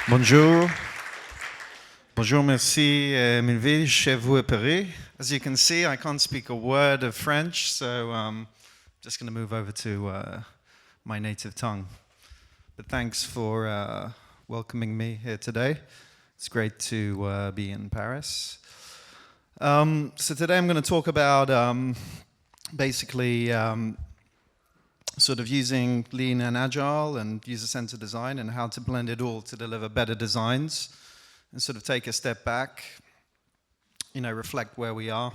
Bonjour. Bonjour, merci, Milville, chez vous à Paris. As you can see, I can't speak a word of French, so I'm just going to move over to my native tongue. But thanks for welcoming me here today. It's great to be in Paris. So today I'm going to talk about basically sort of using lean and agile and user-centered design and how to blend it all to deliver better designs and sort of take a step back, reflect where we are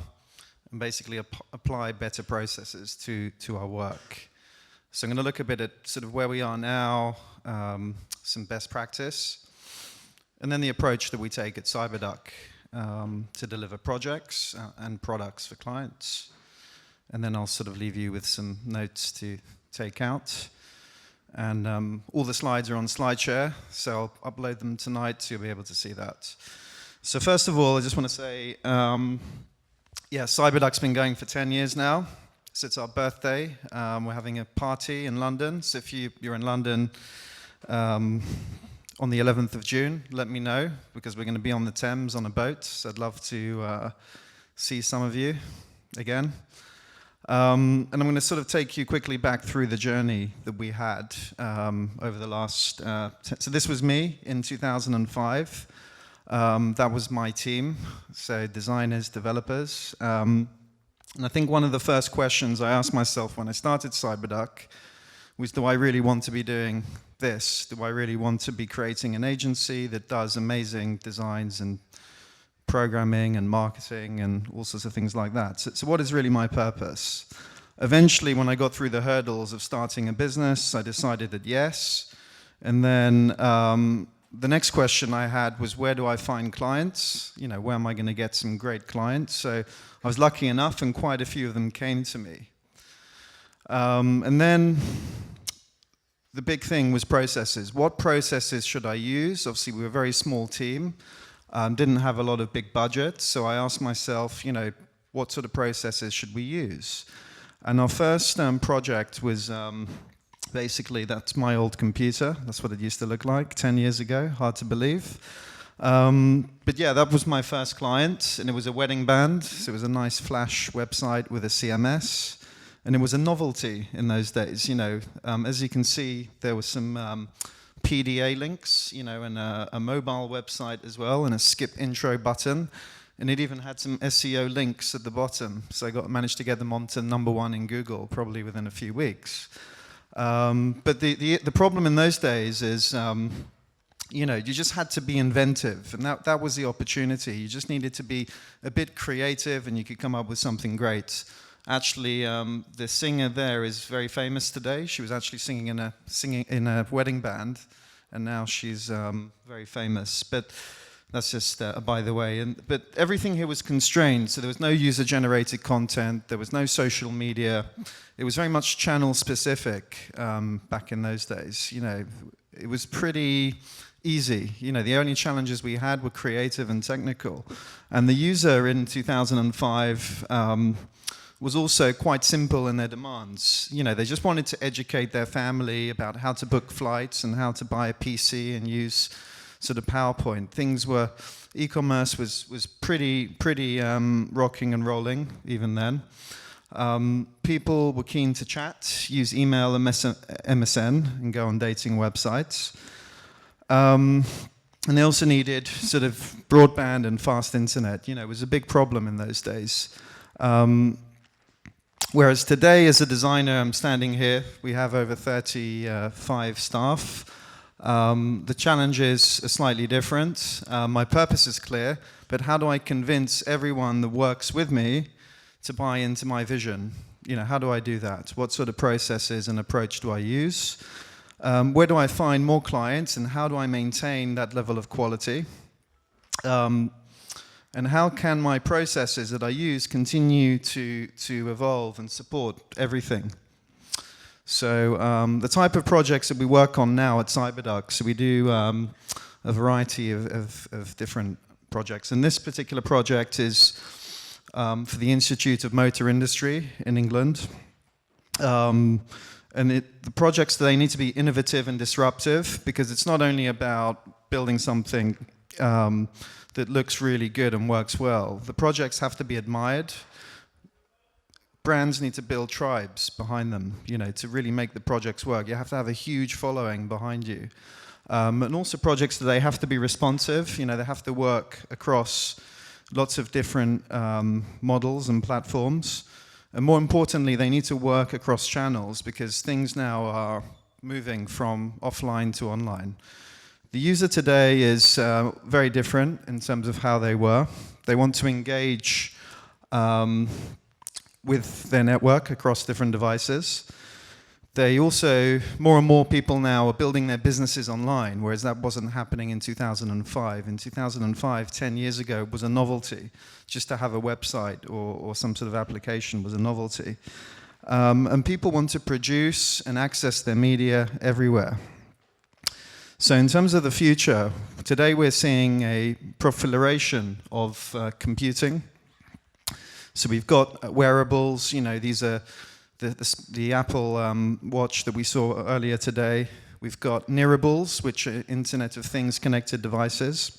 and basically apply better processes to our work. So I'm going to look a bit at sort of where we are now, some best practice, and then the approach that we take at Cyberduck to deliver projects and products for clients. And then I'll sort of leave you with some notes to take out. And all the slides are on SlideShare, so I'll upload them tonight, so you'll be able to see that. So first of all, I just want to say, Cyberduck's been going for 10 years now. So it's our birthday. We're having a party in London. So if you're in London on the 11th of June, let me know, because we're going to be on the Thames on a boat. So I'd love to see some of you again. And I'm going to sort of take you quickly back through the journey that we had over the last... so this was me in 2005. That was my team, so designers, developers. And I think one of the first questions I asked myself when I started Cyberduck was, do I really want to be doing this? Do I really want to be creating an agency that does amazing designs and programming and marketing and all sorts of things like that? So what is really my purpose? Eventually, when I got through the hurdles of starting a business, I decided that yes. And then the next question I had was, where do I find clients? Where am I going to get some great clients? So I was lucky enough, and quite a few of them came to me. And then the big thing was processes. What processes should I use? Obviously, we were a very small team. Didn't have a lot of big budget, so I asked myself, what sort of processes should we use? And our first project was basically, that's my old computer. That's what it used to look like 10 years ago, hard to believe. But yeah, that was my first client, and it was a wedding band. So it was a nice Flash website with a CMS, and it was a novelty in those days. As you can see, there was some PDA links, and a mobile website as well, and a skip intro button, and it even had some SEO links at the bottom. So I managed to get them onto #1 in Google, probably within a few weeks. But the problem in those days is, you just had to be inventive, and that was the opportunity. You just needed to be a bit creative, and you could come up with something great. Actually, the singer there is very famous today. She was actually singing in a wedding band, and now she's very famous. But that's just by the way. But everything here was constrained, so there was no user-generated content. There was no social media. It was very much channel-specific back in those days. It was pretty easy. The only challenges we had were creative and technical. And the user in 2005 was also quite simple in their demands. They just wanted to educate their family about how to book flights and how to buy a PC and use sort of PowerPoint. E-commerce was pretty rocking and rolling even then. People were keen to chat, use email and MSN, and go on dating websites. And they also needed sort of broadband and fast internet. It was a big problem in those days. Whereas today, as a designer, I'm standing here, we have over 35 staff. The challenges are slightly different. My purpose is clear, but how do I convince everyone that works with me to buy into my vision? How do I do that? What sort of processes and approach do I use? Where do I find more clients, and how do I maintain that level of quality? And how can my processes that I use continue to evolve and support everything? So the type of projects that we work on now at Cyberduck, so we do a variety of different projects. And this particular project is for the Institute of Motor Industry in England. And the projects, they need to be innovative and disruptive, because it's not only about building something that looks really good and works well. The projects have to be admired. Brands need to build tribes behind them, to really make the projects work. You have to have a huge following behind you. And also projects today have to be responsive. They have to work across lots of different models and platforms. And more importantly, they need to work across channels because things now are moving from offline to online. The user today is very different in terms of how they were. They want to engage with their network across different devices. They also, more and more people now are building their businesses online, whereas that wasn't happening in 2005. In 2005, 10 years ago, it was a novelty. Just to have a website or some sort of application was a novelty. And people want to produce and access their media everywhere. So in terms of the future, today we're seeing a proliferation of computing. So we've got wearables, these are the Apple Watch that we saw earlier today. We've got nearables, which are Internet of Things connected devices.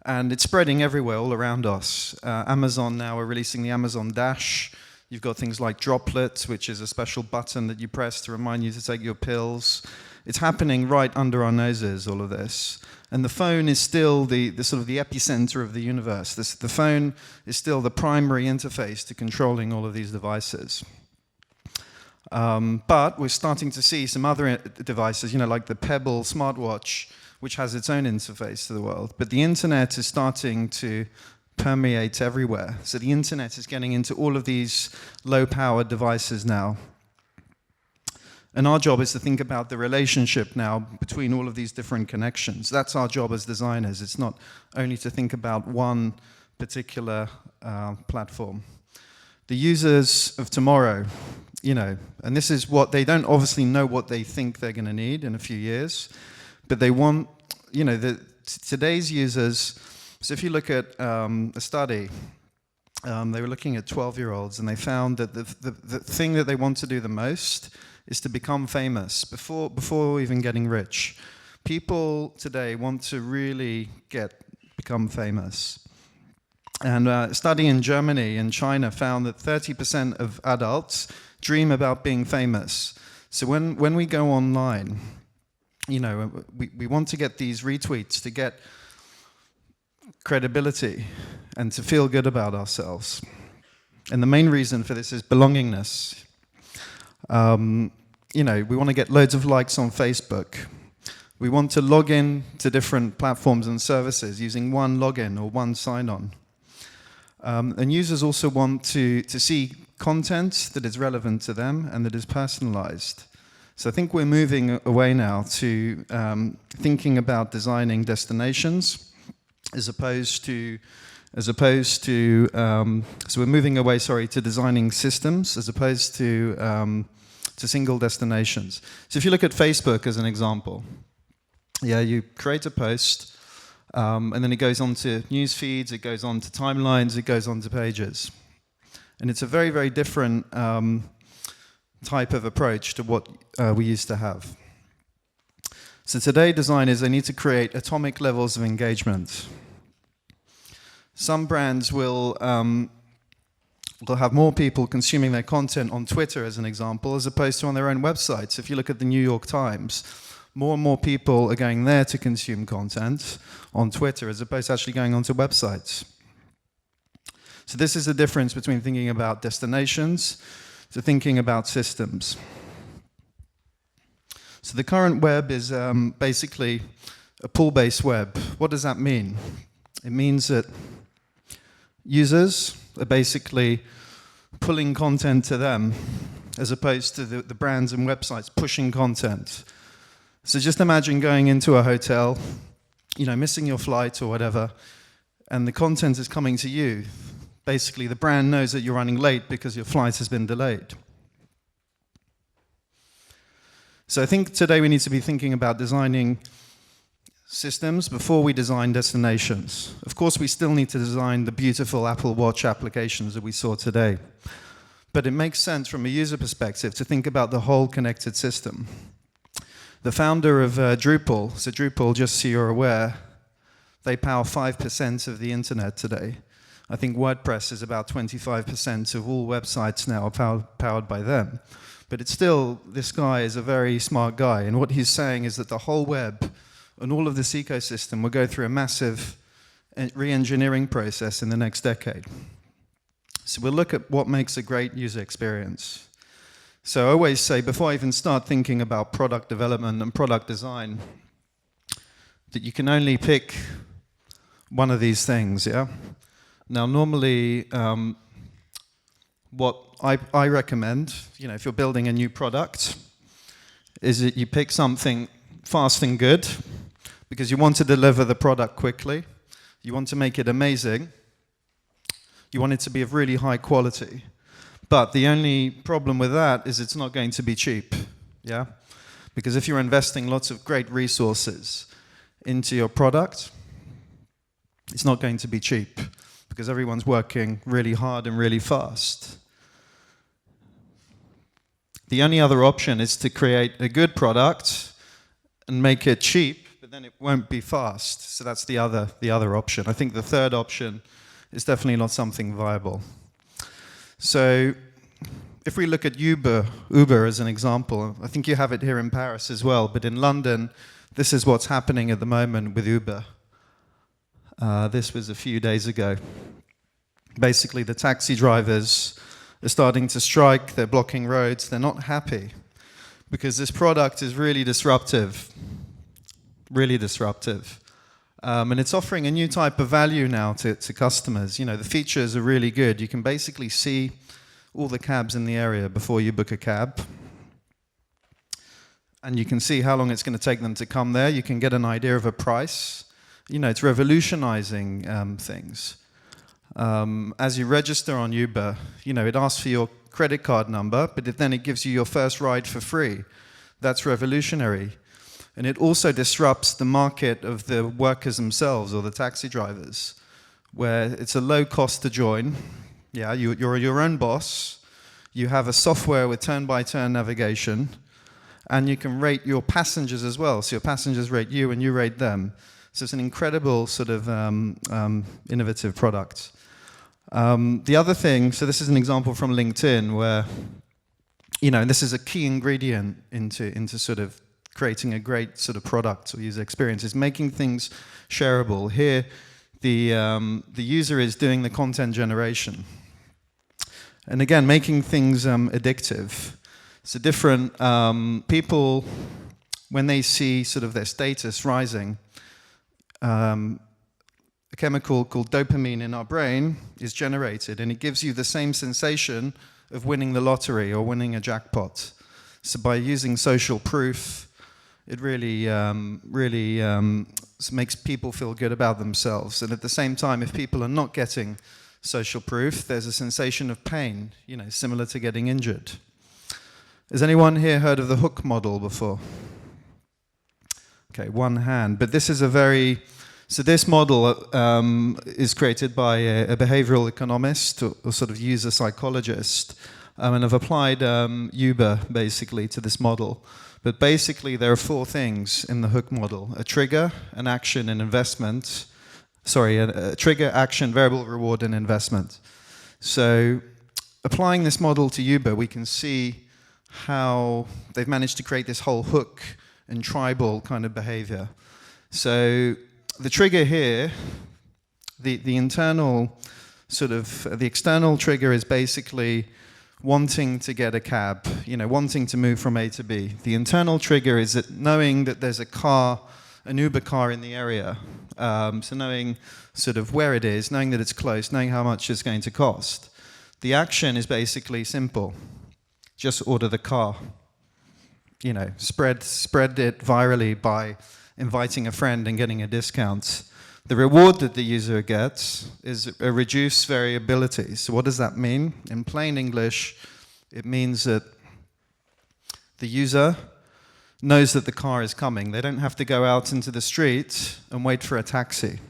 And it's spreading everywhere, all around us. Amazon now are releasing the Amazon Dash. You've got things like Droplets, which is a special button that you press to remind you to take your pills. It's happening right under our noses, all of this. And the phone is still the sort of the epicenter of the universe. The phone is still the primary interface to controlling all of these devices. But we're starting to see some other devices, like the Pebble smartwatch, which has its own interface to the world. But the internet is starting to permeate everywhere. So the internet is getting into all of these low-powered devices now. And our job is to think about the relationship now between all of these different connections. That's our job as designers. It's not only to think about one particular platform. The users of tomorrow, and this is what they don't obviously know what they think they're going to need in a few years, but they want, today's users. So if you look at a study, they were looking at 12-year-olds, and they found that the thing that they want to do the most is to become famous before even getting rich. People today want to really become famous. And a study in Germany and China found that 30% of adults dream about being famous. So when we go online, we want to get these retweets to get credibility and to feel good about ourselves. And the main reason for this is belongingness. We want to get loads of likes on Facebook. We want to log in to different platforms and services using one login or one sign-on. And users also want to see content that is relevant to them and that is personalized. So I think we're moving away now to thinking about designing destinations as opposed to so we're moving away, to designing systems as opposed to single destinations. So if you look at Facebook as an example, you create a post, and then it goes on to news feeds, it goes on to timelines, it goes on to pages. And it's a very, very different type of approach to what we used to have. So today, designers, they need to create atomic levels of engagement. Some brands will have more people consuming their content on Twitter, as an example, as opposed to on their own websites. If you look at the New York Times, more and more people are going there to consume content on Twitter, as opposed to actually going onto websites. So this is the difference between thinking about destinations to thinking about systems. So the current web is basically a pull-based web. What does that mean? It means that users are basically pulling content to them as opposed to the brands and websites pushing content. So just imagine going into a hotel, missing your flight or whatever, and the content is coming to you. Basically, the brand knows that you're running late because your flight has been delayed. So I think today we need to be thinking about designing systems before we design destinations. Of course, we still need to design the beautiful Apple Watch applications that we saw today. But it makes sense from a user perspective to think about the whole connected system. The founder of Drupal, so Drupal, just so you're aware, they power 5% of the internet today. I think WordPress is about 25% of all websites now are powered by them. But it's still, this guy is a very smart guy, and what he's saying is that the whole web and all of this ecosystem will go through a massive re-engineering process in the next decade. So we'll look at what makes a great user experience. So I always say, before I even start thinking about product development and product design, that you can only pick one of these things, yeah? Now, normally, what I recommend, if you're building a new product, is that you pick something fast and good, because you want to deliver the product quickly. You want to make it amazing. You want it to be of really high quality. But the only problem with that is it's not going to be cheap, yeah? Because if you're investing lots of great resources into your product, it's not going to be cheap, because everyone's working really hard and really fast. The only other option is to create a good product and make it cheap, but then it won't be fast. So that's the other option. I think the third option is definitely not something viable. So if we look at Uber as an example, I think you have it here in Paris as well, but in London, this is what's happening at the moment with Uber. This was a few days ago. Basically, the taxi drivers are starting to strike, they're blocking roads, they're not happy, because this product is really disruptive. Really disruptive. And it's offering a new type of value now to customers. The features are really good. You can basically see all the cabs in the area before you book a cab. And you can see how long it's going to take them to come there. You can get an idea of a price. It's revolutionizing things. As you register on Uber, it asks for your credit card number, but then it gives you your first ride for free. That's revolutionary. And it also disrupts the market of the workers themselves, or the taxi drivers, where it's a low cost to join. Yeah, you're your own boss. You have a software with turn-by-turn navigation, and you can rate your passengers as well. So your passengers rate you, and you rate them. So it's an incredible sort of innovative product. The other thing, so this is an example from LinkedIn where, and this is a key ingredient into sort of creating a great sort of product or user experience, is making things shareable. Here, the user is doing the content generation. And again, making things addictive. So different people, when they see sort of their status rising, a chemical called dopamine in our brain is generated, and it gives you the same sensation of winning the lottery or winning a jackpot. So by using social proof, it really makes people feel good about themselves. And at the same time, if people are not getting social proof, there's a sensation of pain, similar to getting injured. Has anyone here heard of the hook model before? Okay, one hand. But this is so this model is created by a behavioral economist or sort of user psychologist, and I've applied Uber basically to this model. But basically there are four things in the hook model: a trigger, an action, an investment. A trigger, action, variable reward, and investment. So applying this model to Uber, we can see how they've managed to create this whole hook and tribal kind of behavior. So the trigger here, the internal sort of, the external trigger is basically wanting to get a cab, wanting to move from A to B. The internal trigger is that knowing that there's a car, an Uber car in the area. So knowing sort of where it is, knowing that it's close, knowing how much it's going to cost. The action is basically simple. Just order the car. Spread it virally by inviting a friend and getting a discount. The reward that the user gets is a reduced variability. So what does that mean? In plain English, it means that the user knows that the car is coming. They don't have to go out into the street and wait for a taxi.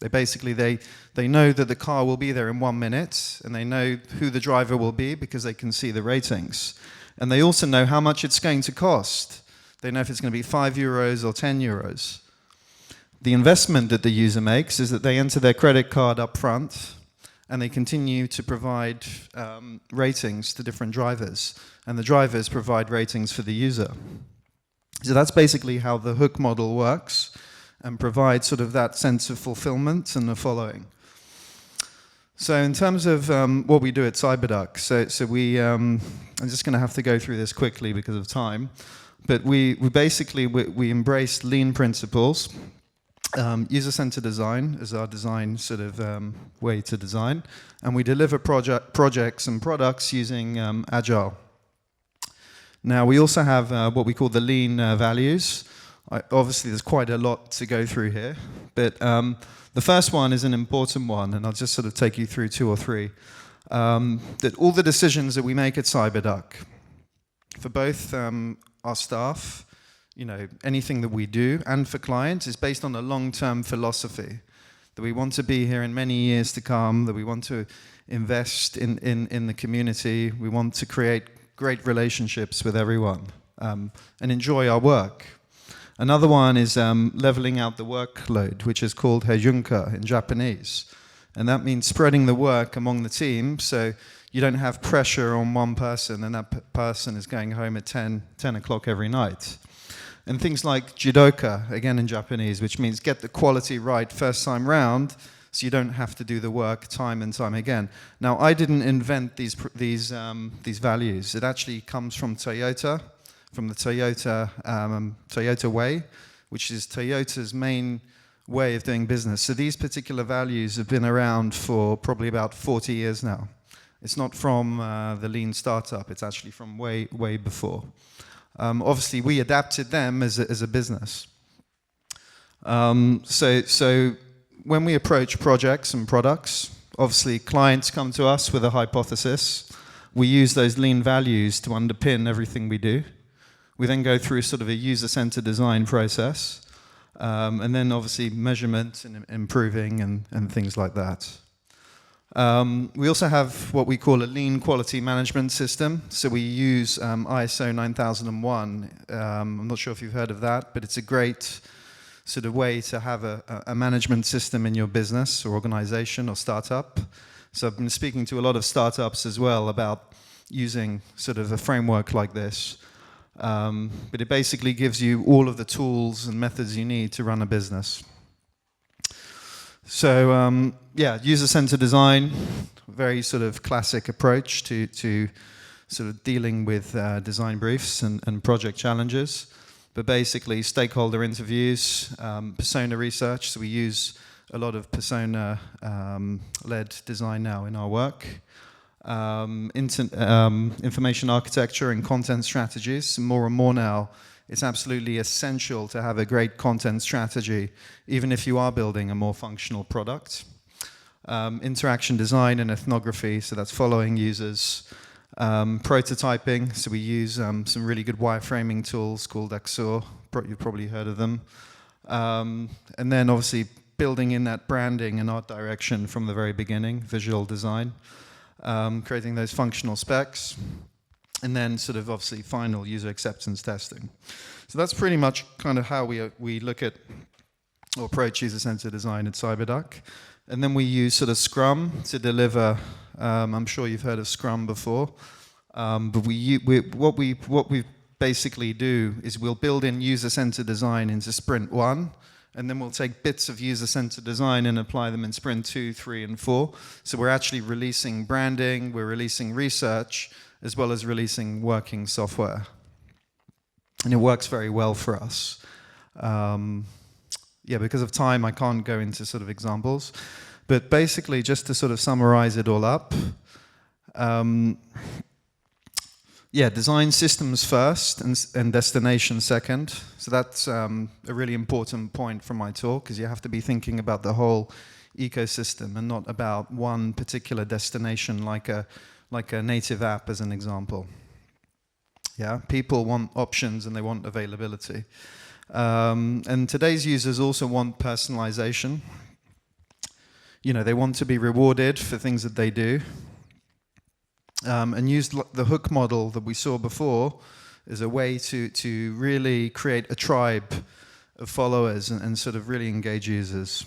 They know that the car will be there in 1 minute, and they know who the driver will be because they can see the ratings. And they also know how much it's going to cost. They know if it's going to be €5 or €10. The investment that the user makes is that they enter their credit card up front, and they continue to provide ratings to different drivers, and the drivers provide ratings for the user. So that's basically how the hook model works, and provides sort of that sense of fulfillment and the following. So in terms of what we do at Cyberduck, so we, I'm just going to have to go through this quickly because of time, but we basically embrace lean principles. User-centered design is our design sort of way to design, and we deliver projects and products using Agile. Now we also have what we call the lean values. Obviously there's quite a lot to go through here, but the first one is an important one, and I'll just sort of take you through 2 or 3. That all the decisions that we make at Cyberduck, for both our staff, you know, anything that we do, and for clients, is based on a long-term philosophy. That we want to be here in many years to come, that we want to invest in the community, we want to create great relationships with everyone, and enjoy our work. Another one is leveling out the workload, which is called heijunka in Japanese. And that means spreading the work among the team, so you don't have pressure on one person and that person is going home at 10 o'clock every night. And things like judoka, again in Japanese, which means get the quality right first time round, so you don't have to do the work time and time again. Now, I didn't invent these values. It actually comes from Toyota, from the Toyota way, which is Toyota's main way of doing business. So these particular values have been around for probably about 40 years now. It's not from the lean startup, it's actually from way before. Obviously, we adapted them as a business. So when we approach projects and products, obviously clients come to us with a hypothesis. We use those lean values to underpin everything we do. We then go through sort of a user-centered design process, and then obviously measurement and improving and things like that. We also have what we call a lean quality management system. So we use ISO 9001. I'm not sure if you've heard of that, but it's a great sort of way to have a management system in your business or organization or startup. So I've been speaking to a lot of startups as well about using sort of a framework like this. But it basically gives you all of the tools and methods you need to run a business. So yeah, user-centered design, very sort of classic approach to sort of dealing with design briefs and project challenges. But basically, stakeholder interviews, persona research. So we use a lot of persona-led design now in our work. Information architecture and content strategies. More and more now, it's absolutely essential to have a great content strategy, even if you are building a more functional product. Interaction design and ethnography, so that's following users. Prototyping, so we use some really good wireframing tools called Axor. You've probably heard of them. And then obviously building in that branding and art direction from the very beginning, visual design. Creating those functional specs, and then sort of obviously final user acceptance testing. So that's pretty much kind of how we look at or approach user-centered design at Cyberduck. And then we use sort of Scrum to deliver. I'm sure you've heard of Scrum before, but what we basically do is we'll build in user-centered design into Sprint 1. And then we'll take bits of user-centered design and apply them in Sprint 2, 3, and 4. So we're actually releasing branding, we're releasing research, as well as releasing working software. And it works very well for us. Yeah, because of time, I can't go into sort of examples. But basically, just to sort of summarize it all up, yeah, design systems first and destination second. So that's a really important point from my talk, because you have to be thinking about the whole ecosystem and not about one particular destination, like a native app as an example. Yeah, people want options and they want availability. And today's users also want personalization. You know, they want to be rewarded for things that they do. And use the hook model that we saw before as a way to really create a tribe of followers and sort of really engage users.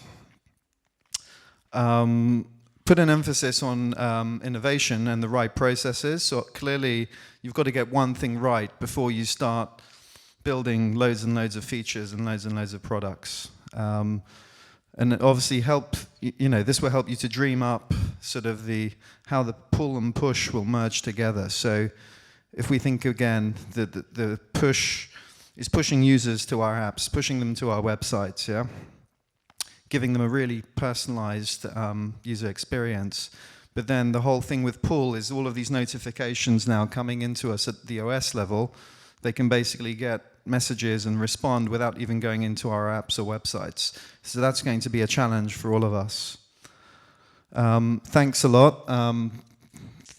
Put an emphasis on innovation and the right processes. So clearly, you've got to get one thing right before you start building loads and loads of features and loads of products. And obviously this will help you to dream up sort of how the pull and push will merge together. So if we think again, the push is pushing users to our apps, pushing them to our websites, yeah? Giving them a really personalized user experience. But then the whole thing with pull is all of these notifications now coming into us at the OS level. They can basically get messages and respond without even going into our apps or websites. So that's going to be a challenge for all of us. Thanks a lot.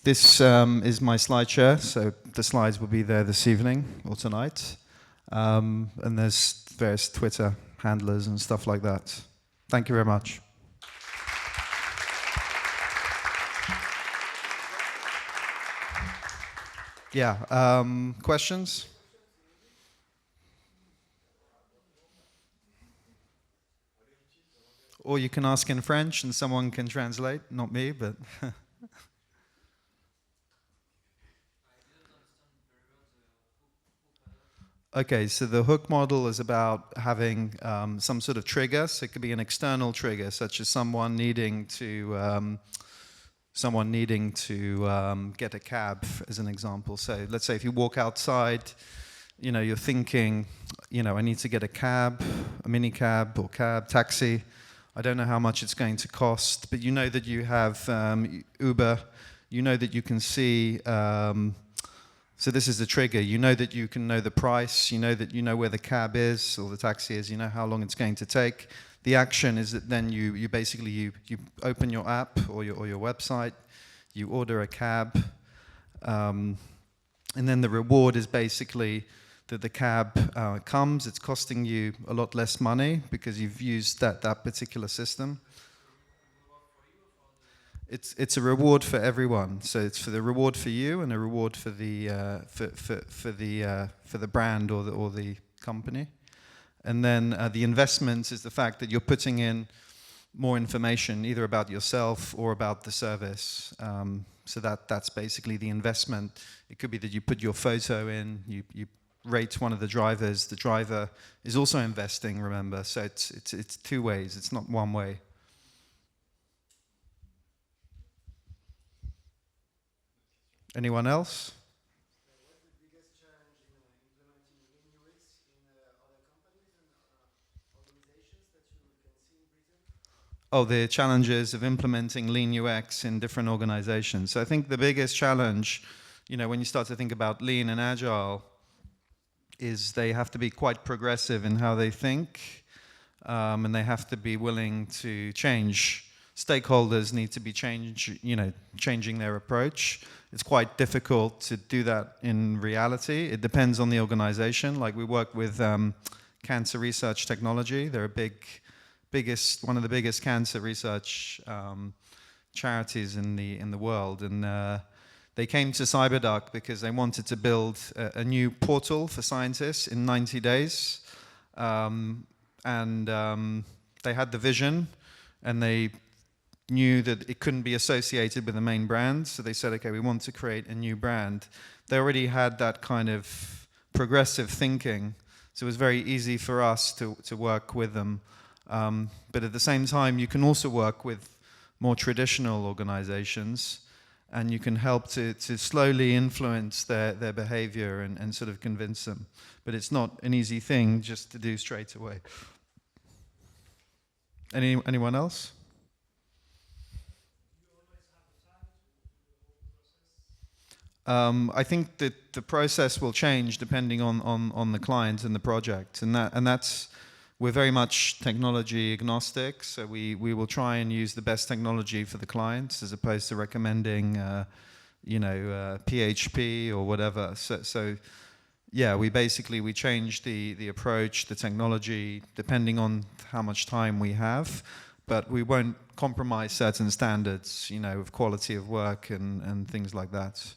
This is my slide share, so the slides will be there this evening or tonight. And there's various Twitter handlers and stuff like that. Thank you very much. Yeah, questions? Or you can ask in French and someone can translate, not me, but... Okay, so the hook model is about having some sort of trigger. So it could be an external trigger, such as someone needing to get a cab, as an example. So let's say if you walk outside, you're thinking, I need to get a cab, a mini cab or cab, taxi. I don't know how much it's going to cost, but you know that you have Uber. You know that you can see. So this is the trigger. You know that you can know the price. You know that you know where the cab is or the taxi is. You know how long it's going to take. The action is that then you basically open your app or your website. You order a cab, and then the reward is basically that the cab comes. It's costing you a lot less money because you've used that particular system. It's a reward for everyone. So it's for the reward for you and a reward for the for the brand or the company. And then the investment is the fact that you're putting in more information, either about yourself or about the service. So that's basically the investment. It could be that you put your photo in, you rate one of the drivers. The driver is also investing, remember. So it's two ways. It's not one way. Anyone else? What's the biggest challenge in implementing Lean UX in other companies and organizations that you can see in Britain? Oh, the challenges of implementing Lean UX in different organizations. So I think the biggest challenge, when you start to think about Lean and Agile, is they have to be quite progressive in how they think, and they have to be willing to change. Stakeholders need to be changing their approach. It's quite difficult to do that in reality. It depends on the organization. Like we work with Cancer Research Technology. They're one of the biggest cancer research charities in the world, and they came to Cyberduck because they wanted to build a new portal for scientists in 90 days, and they had the vision, and they knew that it couldn't be associated with the main brand, so they said, okay, we want to create a new brand. They already had that kind of progressive thinking, so it was very easy for us to work with them. But at the same time, you can also work with more traditional organizations, and you can help to slowly influence their behavior and sort of convince them. But it's not an easy thing just to do straight away. Anyone else? I think that the process will change depending on the client and the project, and that's we're very much technology agnostic. So we will try and use the best technology for the clients as opposed to recommending PHP or whatever. So yeah, we change the approach, the technology, depending on how much time we have, but we won't compromise certain standards, of quality of work and things like that.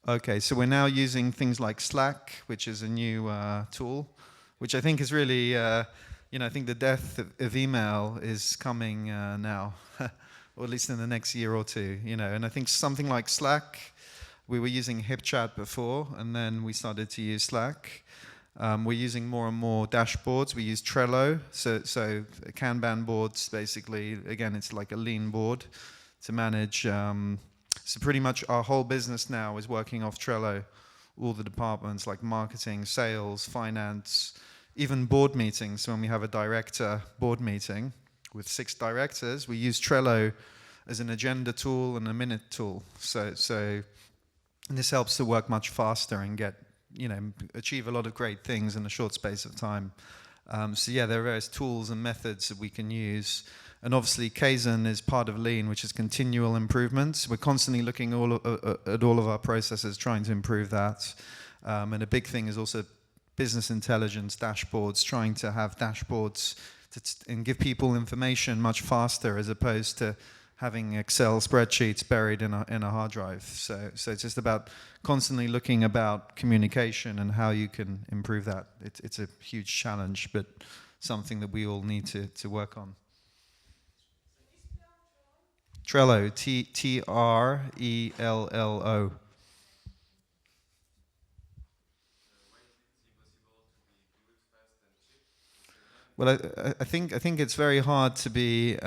Okay, so we're now using things like Slack, which is a new tool, which I think is really, I think the death of email is coming now, or at least in the next year or two, and I think something like Slack, we were using HipChat before, and then we started to use Slack. We're using more and more dashboards. We use Trello, so Kanban boards, basically, again, it's like a lean board to manage. So pretty much our whole business now is working off Trello. All the departments like marketing, sales, finance, even board meetings. When we have a director board meeting with 6 directors, we use Trello as an agenda tool and a minute tool. So and this helps to work much faster and get, achieve a lot of great things in a short space of time. So yeah, there are various tools and methods that we can use. And obviously, Kaizen is part of Lean, which is continual improvements. We're constantly looking at all of our processes, trying to improve that. And a big thing is also business intelligence dashboards, trying to have dashboards and give people information much faster as opposed to having Excel spreadsheets buried in a hard drive. So it's just about constantly looking about communication and how you can improve that. It's a huge challenge, but something that we all need to work on. Trello, Trello. Well, I think it's very hard to be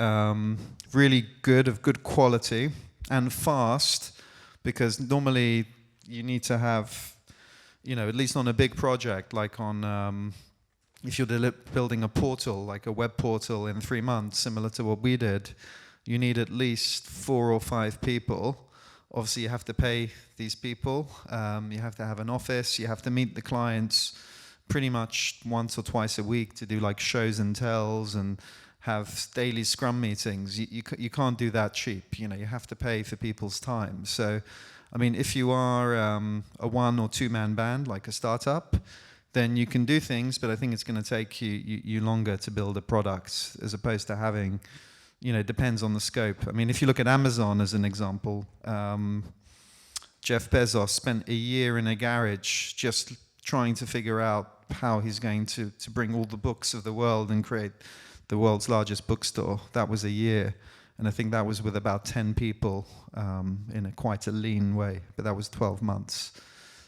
really good, of good quality, and fast, because normally you need to have, at least on a big project, like on, if you're building a portal, like a web portal in 3 months, similar to what we did, you need at least 4 or 5 people. Obviously, you have to pay these people. You have to have an office. You have to meet the clients pretty much once or twice a week to do like shows and tells and have daily Scrum meetings. You can't do that cheap. You have to pay for people's time. So, I mean, if you are a 1 or 2 man band, like a startup, then you can do things, but I think it's going to take you longer to build a product as opposed to having, depends on the scope. I mean, if you look at Amazon as an example, Jeff Bezos spent a year in a garage just trying to figure out how he's going to bring all the books of the world and create the world's largest bookstore. That was a year. And I think that was with about 10 people in quite a lean way. But that was 12 months.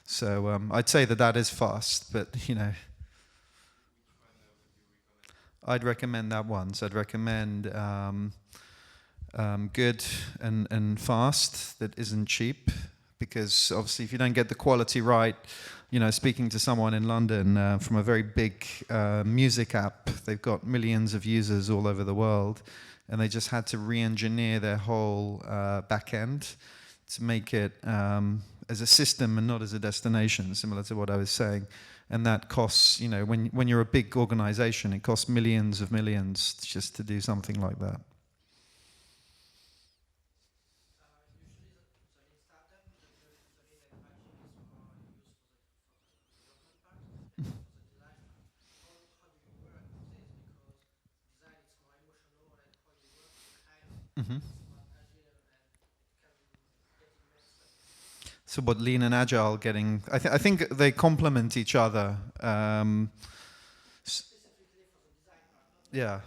So I'd say that is fast, but, I'd recommend that one. So I'd recommend good and fast that isn't cheap, because obviously if you don't get the quality right, speaking to someone in London from a very big music app, they've got millions of users all over the world, and they just had to re-engineer their whole back end to make it as a system and not as a destination, similar to what I was saying. And that costs, when you're a big organization, it costs millions of millions just to do something like that. Mm-hmm. So what Lean and Agile getting, I think they complement each other. Yeah.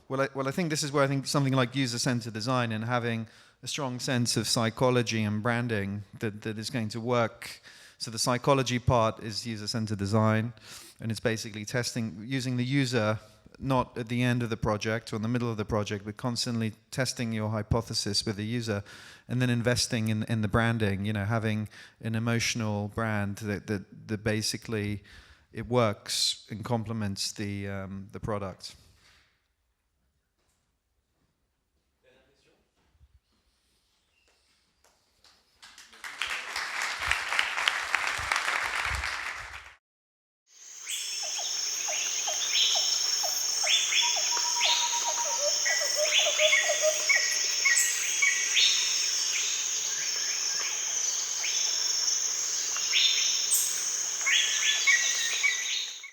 Well, I think this is where I think something like user-centered design and having a strong sense of psychology and branding that is going to work. So the psychology part is user-centered design, and it's basically using the user not at the end of the project or in the middle of the project, but constantly testing your hypothesis with the user, and then investing in the branding, having an emotional brand that basically it works and complements the product.